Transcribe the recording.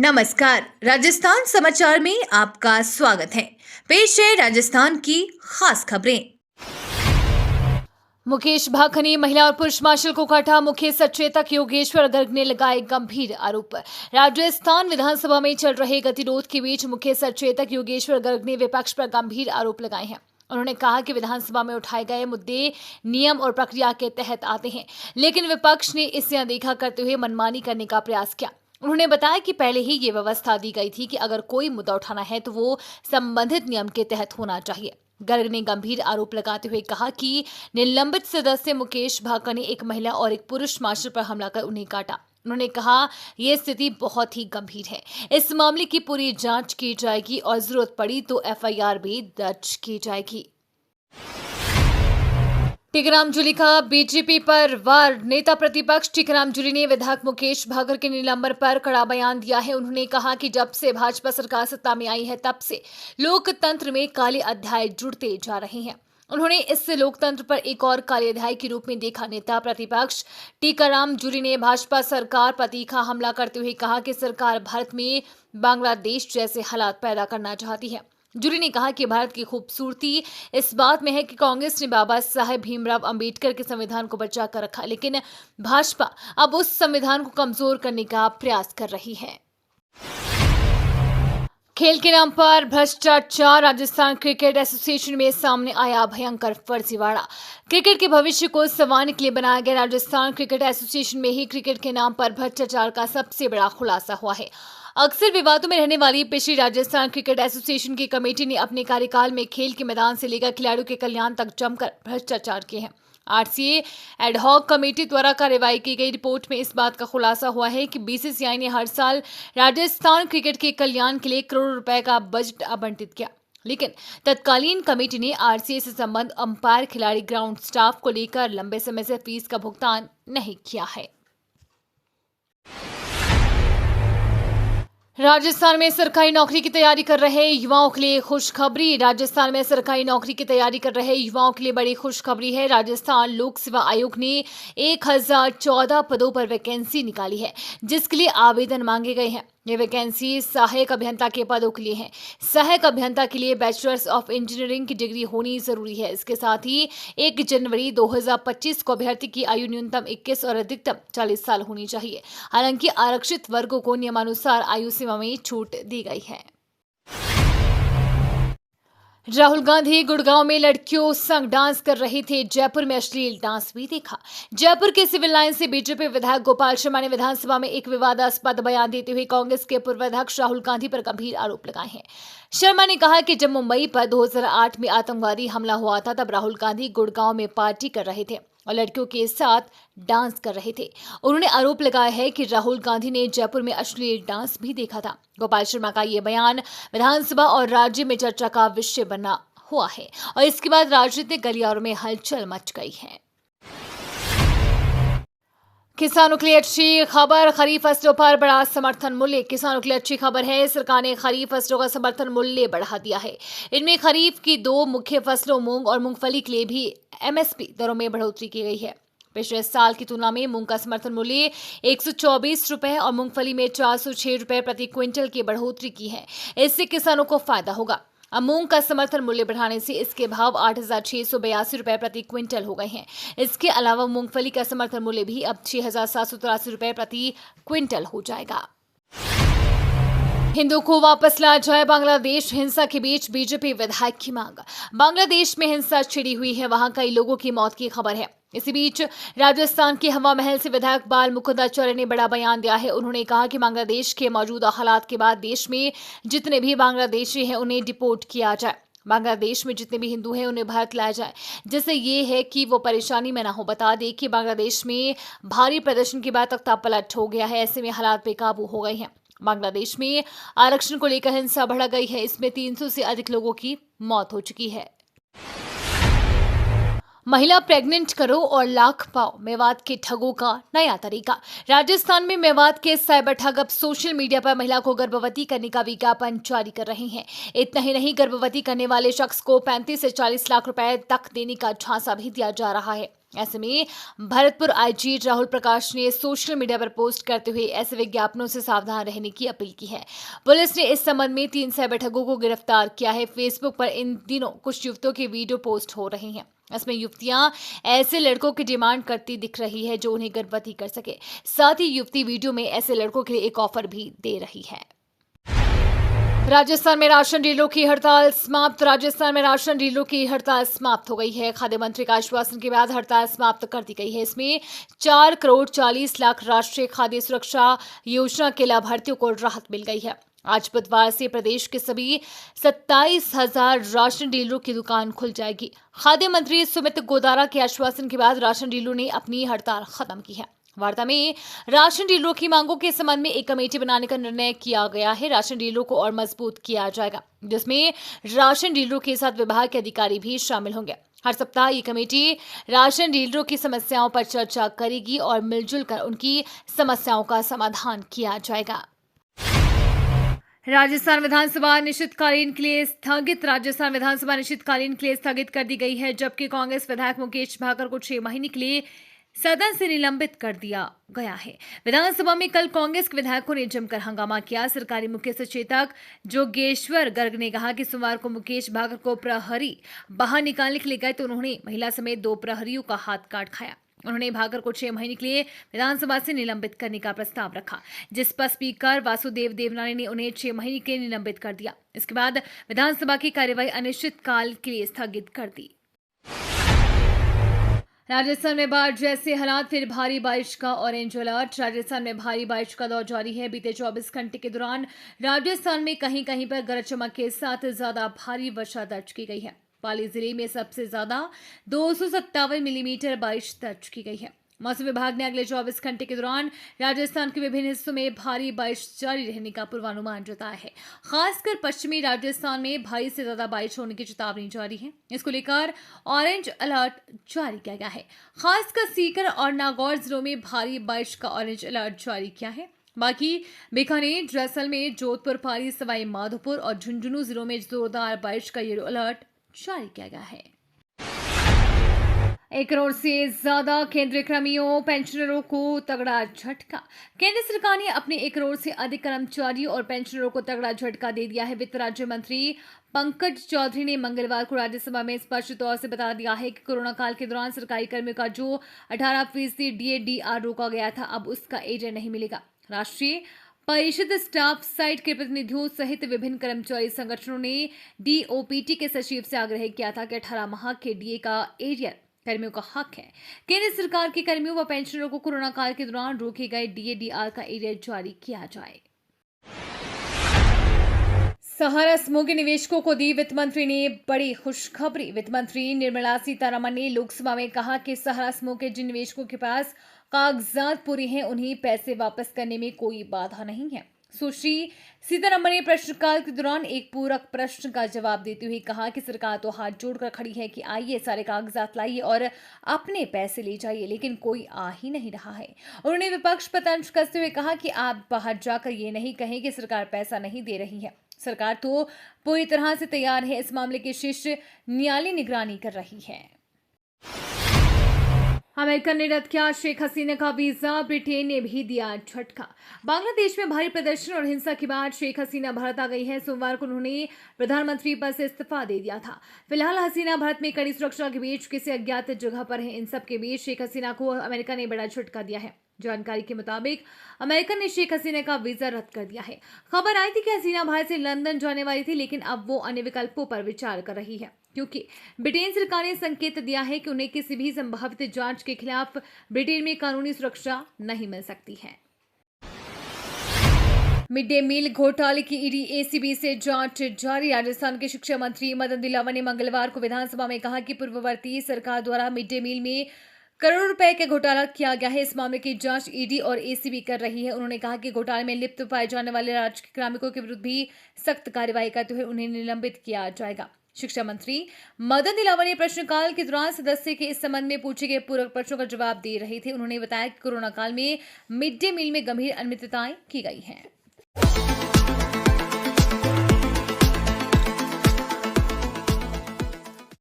नमस्कार, राजस्थान समाचार में आपका स्वागत है। पेश है राजस्थान की खास खबरें। मुकेश भाकनी महिला और पुरुष मार्शल को काटा। मुख्य सचेतक योगेश्वर गर्ग ने लगाए गंभीर आरोप। राजस्थान विधानसभा में चल रहे गतिरोध के बीच मुख्य सचेतक योगेश्वर गर्ग ने विपक्ष पर गंभीर आरोप लगाए हैं। उन्होंने कहा कि विधानसभा में उठाए गए मुद्दे नियम और प्रक्रिया के तहत आते हैं, लेकिन विपक्ष ने इसे अनदेखा करते हुए मनमानी करने का प्रयास किया। उन्होंने बताया कि पहले ही ये व्यवस्था दी गई थी कि अगर कोई मुद्दा उठाना है तो वो संबंधित नियम के तहत होना चाहिए। गर्ग ने गंभीर आरोप लगाते हुए कहा कि निलंबित सदस्य मुकेश भाकनी ने एक महिला और एक पुरुष मार्शल पर हमला कर उन्हें काटा। उन्होंने कहा यह स्थिति बहुत ही गंभीर है, इस मामले की पूरी जांच की जाएगी और जरूरत पड़ी तो एफआईआर भी दर्ज की जाएगी। टीकाराम जूली का बीजेपी पर वार। नेता प्रतिपक्ष टीकाराम जूली ने विधायक मुकेश भाकर के निलंबन पर कड़ा बयान दिया है। उन्होंने कहा कि जब से भाजपा सरकार सत्ता में आई है तब से लोकतंत्र में काले अध्याय जुड़ते जा रहे हैं। उन्होंने इस लोकतंत्र पर एक और काले अध्याय के रूप में देखा। नेता प्रतिपक्ष टीकाराम जूली ने भाजपा सरकार पर तीखा हमला करते हुए कहा कि सरकार भारत में बांग्लादेश जैसे हालात पैदा करना चाहती है। जूली ने कहा कि भारत की खूबसूरती इस बात में है कि कांग्रेस ने बाबा साहेब भीमराव अंबेडकर के संविधान को बचा कर रखा, लेकिन भाजपा अब उस संविधान को कमजोर करने का प्रयास कर रही है। खेल के नाम पर भ्रष्टाचार। राजस्थान क्रिकेट एसोसिएशन में सामने आया भयंकर फर्जीवाड़ा। क्रिकेट के भविष्य को संवारने के लिए बनाया गया राजस्थान क्रिकेट एसोसिएशन में ही क्रिकेट के नाम पर भ्रष्टाचार का सबसे बड़ा खुलासा हुआ है। अक्सर विवादों में रहने वाली पिछली राजस्थान क्रिकेट एसोसिएशन की कमेटी ने अपने कार्यकाल में खेल के मैदान से लेकर खिलाड़ियों के कल्याण तक जमकर भ्रष्टाचार किए हैं। आरसीए एडहॉक कमेटी द्वारा कार्रवाई की गई रिपोर्ट में इस बात का खुलासा हुआ है कि बीसीसीआई ने हर साल राजस्थान क्रिकेट के कल्याण के लिए करोड़ों रुपए का बजट आवंटित किया, लेकिन तत्कालीन कमेटी ने आरसीए से संबंध अंपायर, खिलाड़ी, ग्राउंड स्टाफ को लेकर लंबे समय से फीस का भुगतान नहीं किया है। राजस्थान में सरकारी नौकरी की तैयारी कर रहे युवाओं के लिए खुशखबरी। राजस्थान में सरकारी नौकरी की तैयारी कर रहे युवाओं के लिए बड़ी खुशखबरी है। राजस्थान लोक सेवा आयोग ने 1014 पदों पर वैकेंसी निकाली है, जिसके लिए आवेदन मांगे गए हैं। ये वैकेंसी सहायक अभियंता के पदों के लिए है। सहायक अभियंता के लिए बैचलर्स ऑफ इंजीनियरिंग की डिग्री होनी जरूरी है। इसके साथ ही 1 जनवरी 2025 को अभ्यर्थी की आयु न्यूनतम 21 और अधिकतम 40 साल होनी चाहिए। हालांकि आरक्षित वर्गों को नियमानुसार आयु सीमा में छूट दी गई है। राहुल गांधी गुड़गांव में लड़कियों संग डांस कर रहे थे। जयपुर में अश्लील डांस भी देखा। जयपुर के सिविल लाइन से बीजेपी विधायक गोपाल शर्मा ने विधानसभा में एक विवादास्पद बयान देते हुए कांग्रेस के पूर्व अध्यक्ष राहुल गांधी पर गंभीर आरोप लगाए हैं। शर्मा ने कहा कि जब मुंबई पर 2008 में आतंकवादी हमला हुआ था तब राहुल गांधी गुड़गांव में पार्टी कर रहे थे और लड़कियों के साथ डांस कर रहे थे। उन्होंने आरोप लगाया है कि राहुल गांधी ने जयपुर में अश्लील डांस भी देखा था। गोपाल शर्मा का ये बयान विधानसभा और राज्य में चर्चा का विषय बना हुआ है और इसके बाद राजनीतिक गलियारों में हलचल मच गई है। किसानों के लिए अच्छी खबर। खरीफ फसलों पर बड़ा समर्थन मूल्य। किसानों के लिए अच्छी खबर है, सरकार ने खरीफ फसलों का समर्थन मूल्य बढ़ा दिया है। इनमें खरीफ की 2 मुख्य फसलों मूंग और मूंगफली के लिए भी एमएसपी दरों में बढ़ोतरी की गई है। पिछले साल की तुलना में मूंग का समर्थन मूल्य 124 रुपए और मूंगफली में 406 रुपए प्रति क्विंटल की बढ़ोतरी की है। इससे किसानों को फायदा होगा। अब मूंग का समर्थन मूल्य बढ़ाने से इसके भाव 8,682 रुपए प्रति क्विंटल हो गए हैं। इसके अलावा मूंगफली का समर्थन मूल्य भी अब 6,783 रुपए प्रति क्विंटल हो जाएगा। हिंदू को वापस लाया जाए। बांग्लादेश हिंसा के बीच बीजेपी विधायक की मांग। बांग्लादेश में हिंसा छिड़ी हुई है, वहां कई लोगों की मौत की खबर है। इसी बीच राजस्थान के हवा महल से विधायक बाल मुकुंदाचार्य ने बड़ा बयान दिया है। उन्होंने कहा कि बांग्लादेश के मौजूदा हालात के बाद देश में जितने भी बांग्लादेशी हैं उन्हें डिपोर्ट किया जाए। बांग्लादेश में जितने भी हिंदू हैं उन्हें भारत लाया जाए, जिससे ये है कि वो परेशानी में ना हो। बता दें कि बांग्लादेश में भारी प्रदर्शन के बाद तख्ता पलट हो गया है। ऐसे में हालात बेकाबू हो गए हैं। बांग्लादेश में आरक्षण को लेकर हिंसा बढ़ गई है। इसमें 300 से अधिक लोगों की मौत हो चुकी है। महिला प्रेग्नेंट करो और लाख पाओ। मेवात के ठगों का नया तरीका। राजस्थान में मेवात के साइबर ठग अब सोशल मीडिया पर महिला को गर्भवती करने का विज्ञापन जारी कर रहे हैं। इतना ही नहीं, गर्भवती करने वाले शख्स को 35 से 40 लाख रुपए तक देने का झांसा भी दिया जा रहा है। ऐसे में भरतपुर आईजी राहुल प्रकाश ने सोशल मीडिया पर पोस्ट करते हुए ऐसे विज्ञापनों से सावधान रहने की अपील की है। पुलिस ने इस संबंध में 3 साइबर ठगों को गिरफ्तार किया है। फेसबुक पर इन दिनों कुछ युवतियों के वीडियो पोस्ट हो रहे हैं। इसमें युवतियां ऐसे लड़कों की डिमांड करती दिख रही है जो उन्हें गर्भवती कर सके। साथ ही युवती वीडियो में ऐसे लड़कों के लिए एक ऑफर भी दे रही है। राजस्थान में राशन डीलरों की हड़ताल समाप्त। राजस्थान में राशन डीलरों की हड़ताल समाप्त हो गई है। खाद्य मंत्री का आश्वासन के बाद हड़ताल समाप्त कर दी गई है। इसमें 4 करोड़ 40 लाख राष्ट्रीय खाद्य सुरक्षा योजना के लाभार्थियों को राहत मिल गई है। आज बुधवार से प्रदेश के सभी 27,000 राशन डीलरों की दुकान खुल जाएगी। खाद्य मंत्री सुमित गोदारा के आश्वासन के बाद राशन डीलरों ने अपनी हड़ताल खत्म की है। वार्ता में राशन डीलरों की मांगों के संबंध में एक कमेटी बनाने का निर्णय किया गया है। राशन डीलरों को और मजबूत किया जाएगा, जिसमें राशन डीलरों के साथ विभाग के अधिकारी भी शामिल होंगे। हर सप्ताह ये कमेटी राशन डीलरों की समस्याओं पर चर्चा करेगी और मिलजुल कर उनकी समस्याओं का समाधान किया जाएगा। राजस्थान विधानसभा अनिश्चितकालीन के लिए स्थगित। राजस्थान विधानसभा अनिश्चितकालीन के लिए स्थगित कर दी गई है, जबकि कांग्रेस विधायक मुकेश भाकर को 6 महीने के लिए सदन से निलंबित कर दिया गया है। विधानसभा में कल कांग्रेस के विधायकों ने जमकर हंगामा किया। सरकारी मुख्य सचेतक जोगेश्वर गर्ग ने कहा कि सोमवार को मुकेश भाकर को प्रहरी बाहर निकालने के लिए गए तो उन्होंने महिला समेत 2 प्रहरियों का हाथ काट खाया। उन्होंने भाकर को 6 महीने के लिए विधानसभा से निलंबित करने का प्रस्ताव रखा, जिस पर स्पीकर वासुदेव देवनानी ने उन्हें 6 महीने के लिए निलंबित कर दिया। इसके बाद विधानसभा की कार्यवाही अनिश्चितकाल के लिए स्थगित कर दी। राजस्थान में बाढ़ जैसे हालात, फिर भारी बारिश का ऑरेंज अलर्ट। राजस्थान में भारी बारिश का दौर जारी है। बीते 24 घंटे के दौरान राजस्थान में कहीं कहीं पर गरज चमक के साथ ज्यादा भारी वर्षा दर्ज की गई है। पाली जिले में सबसे ज्यादा 257 मिलीमीटर बारिश दर्ज की गई है। मौसम विभाग ने अगले 24 घंटे के दौरान राजस्थान के विभिन्न हिस्सों में भारी बारिश जारी रहने का पूर्वानुमान जताया है। खासकर पश्चिमी राजस्थान में भारी से ज्यादा बारिश होने की चेतावनी जारी है। इसको लेकर ऑरेंज अलर्ट जारी किया गया है। खासकर सीकर और नागौर जिलों में भारी बारिश का ऑरेंज अलर्ट जारी किया है। बाकी बीकानेर, जैसलमेर, जोधपुर, पाली, सवाई माधोपुर और झुंझुनू जिलों में जोरदार बारिश का येलो अलर्ट जारी किया गया है। 1 करोड़ से ज्यादा केंद्रीय कर्मियों पेंशनरों को तगड़ा झटका। केंद्र सरकार ने अपने 1 करोड़ से अधिक कर्मचारियों और पेंशनरों को तगड़ा झटका दे दिया है। वित्त राज्य मंत्री पंकज चौधरी ने मंगलवार को राज्यसभा में स्पष्ट तौर से बता दिया है कि कोरोना काल के दौरान सरकारी कर्मियों का जो 18% DAR रोका गया था, अब उसका एरियर नहीं मिलेगा। राष्ट्रीय परिषद स्टाफ साइट के प्रतिनिधियों सहित विभिन्न कर्मचारी संगठनों ने DOPT के सचिव से आग्रह किया था कि 18 माह के DA का एरियर कर्मियों का हक है। केंद्र सरकार के कर्मियों व पेंशनरों को कोरोना काल के दौरान रोके गए DAR का एरियर जारी किया जाए। सहारा समूह के निवेशकों को दी वित्त मंत्री ने बड़ी खुशखबरी। वित्त मंत्री निर्मला सीतारमण ने लोकसभा में कहा कि सहारा समूह के जिन निवेशकों के पास कागजात पूरे हैं, उन्हें पैसे वापस करने में कोई बाधा नहीं है। सुश्री सीतारमण ने प्रश्नकाल के दौरान एक पूरक प्रश्न का जवाब देते हुए कहा कि सरकार तो हाथ जोड़कर खड़ी है कि आइए सारे कागजात लाइए और अपने पैसे ले जाइए, लेकिन कोई आ ही नहीं रहा है। उन्होंने विपक्ष पर तंज कसते हुए कहा कि आप बाहर जाकर ये नहीं कहें कि सरकार पैसा नहीं दे रही है। सरकार तो पूरी तरह से तैयार है। इस मामले की शीर्ष न्यायालय निगरानी कर रही है। अमेरिका ने रद्द किया शेख हसीना का वीजा, ब्रिटेन ने भी दिया झटका। बांग्लादेश में भारी प्रदर्शन और हिंसा के बाद शेख हसीना भारत आ गई है। सोमवार को उन्होंने प्रधानमंत्री पद से इस्तीफा दे दिया था। फिलहाल हसीना भारत में कड़ी सुरक्षा के बीच किसी अज्ञात जगह पर है। इन सब के बीच शेख हसीना को अमेरिका ने बड़ा झटका दिया है। जानकारी के मुताबिक अमेरिका ने शेख हसीना का वीजा रद्द कर दिया है। खबर आई थी कि हसीना भारत से लंदन जाने वाली थी, लेकिन अब वो अन्य विकल्पों पर विचार कर रही है, क्योंकि ब्रिटेन सरकार ने संकेत दिया है कि उन्हें किसी भी संभावित जांच के खिलाफ ब्रिटेन में कानूनी सुरक्षा नहीं मिल सकती है। मिड डे मील घोटाले की ईडी ACB से जांच जारी। राजस्थान के शिक्षा मंत्री मदन दिलावर ने मंगलवार को विधानसभा में कहा कि पूर्ववर्ती सरकार द्वारा मिड डे मील में करोड़ों रुपए का घोटाला किया गया है। इस मामले की जांच ईडी और ACB कर रही है। उन्होंने कहा कि घोटाले में लिप्त पाए जाने वाले राजकीय कार्मिकों के विरुद्ध भी सख्त कार्रवाई करते हुए उन्हें निलंबित किया जाएगा। शिक्षा मंत्री मदन दिलावर ने प्रश्नकाल के दौरान सदस्य के इस संबंध में पूछे गए पूरक प्रश्नों का जवाब दे रहे थे। उन्होंने बताया कि कोरोना काल में मिड डे मील में गंभीर अनियमितताएं की गई हैं।